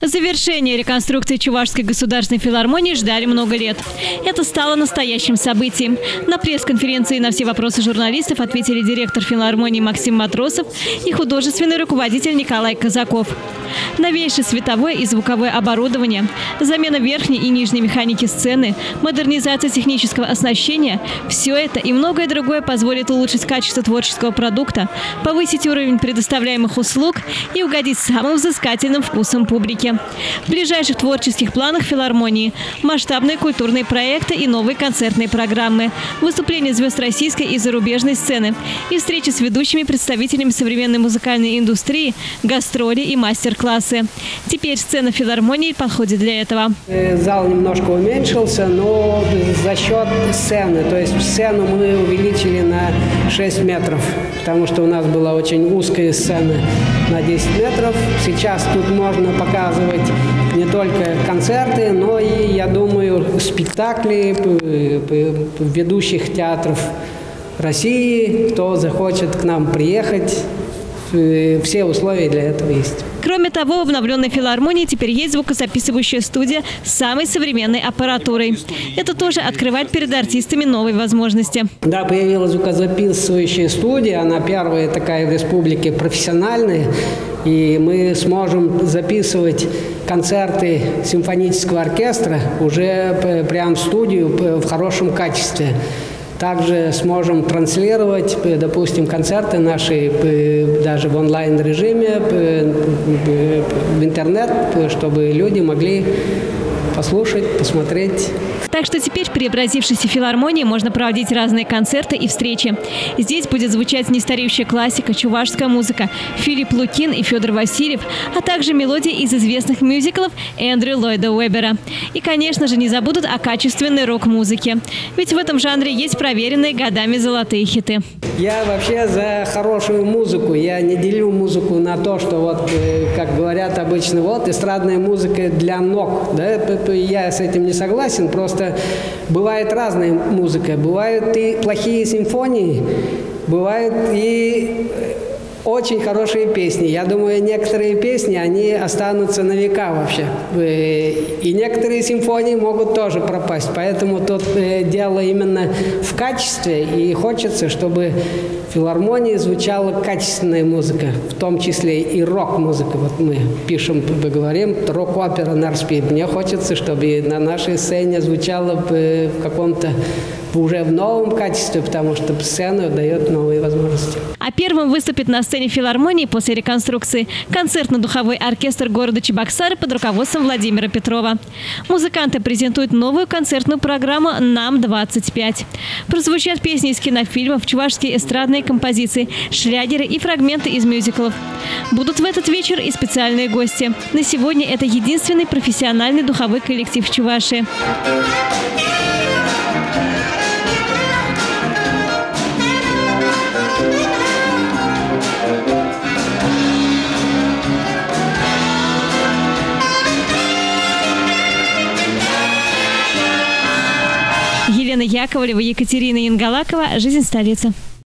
Завершение реконструкции Чувашской государственной филармонии ждали много лет. Это стало настоящим событием. На пресс-конференции на все вопросы журналистов ответили директор филармонии Максим Матросов и художественный руководитель Николай Казаков. Новейшее световое и звуковое оборудование, замена верхней и нижней механики сцены, модернизация технического оснащения – все это и многое другое позволит улучшить качество творческого продукта, повысить уровень предоставляемых услуг и угодить самым взыскательным вкусам публики. В ближайших творческих планах филармонии – масштабные культурные проекты и новые концертные программы, выступления звезд российской и зарубежной сцены и встречи с ведущими представителями современной музыкальной индустрии, гастроли и мастер-классы. Теперь сцена филармонии подходит для этого. Зал немножко уменьшился, но за счет сцены. То есть сцену мы увеличили на 6 метров, потому что у нас была очень узкая сцена на 10 метров. Сейчас тут можно показывать не только концерты, но и, я думаю, спектакли ведущих театров России. Кто захочет к нам приехать, все условия для этого есть. Кроме того, в обновленной филармонии теперь есть звукозаписывающая студия с самой современной аппаратурой. Это тоже открывает перед артистами новые возможности. Да, появилась звукозаписывающая студия. Она первая такая в республике профессиональная. И мы сможем записывать концерты симфонического оркестра уже прямо в студию в хорошем качестве. Также сможем транслировать, допустим, концерты наши даже в онлайн-режиме, в интернет, чтобы люди могли послушать, посмотреть. Так что теперь в преобразившейся филармонии можно проводить разные концерты и встречи. Здесь будет звучать нестареющая классика, чувашская музыка, Филипп Лукин и Федор Васильев, а также мелодии из известных мюзиклов Эндрю Ллойда Уэббера. И, конечно же, не забудут о качественной рок-музыке. Ведь в этом жанре есть проверенные годами золотые хиты. Я вообще за хорошую музыку. Я не делю музыку на то, что вот, как говорят обычно, вот эстрадная музыка для ног. Да? Я с этим не согласен, просто бывает разная музыка. Бывают и плохие симфонии, бывают и очень хорошие песни. Я думаю, некоторые песни, они останутся на века вообще. И некоторые симфонии могут тоже пропасть. Поэтому тут дело именно в качестве. И хочется, чтобы в филармонии звучала качественная музыка, в том числе и рок-музыка. Вот мы пишем, говорим, рок-опера «Нарспид». Мне хочется, чтобы на нашей сцене звучало в каком-то уже в новом качестве, потому что сцена дает новые возможности. А первым выступит на сцене филармонии после реконструкции концертно-духовой оркестр города Чебоксары под руководством Владимира Петрова. Музыканты презентуют новую концертную программу «Нам-25». Прозвучат песни из кинофильмов, чувашские эстрадные композиции, шлягеры и фрагменты из мюзиклов. Будут в этот вечер и специальные гости. На сегодня это единственный профессиональный духовой коллектив в Чувашии. Елена Яковлева, Екатерина Янгалакова. «Жизнь столицы».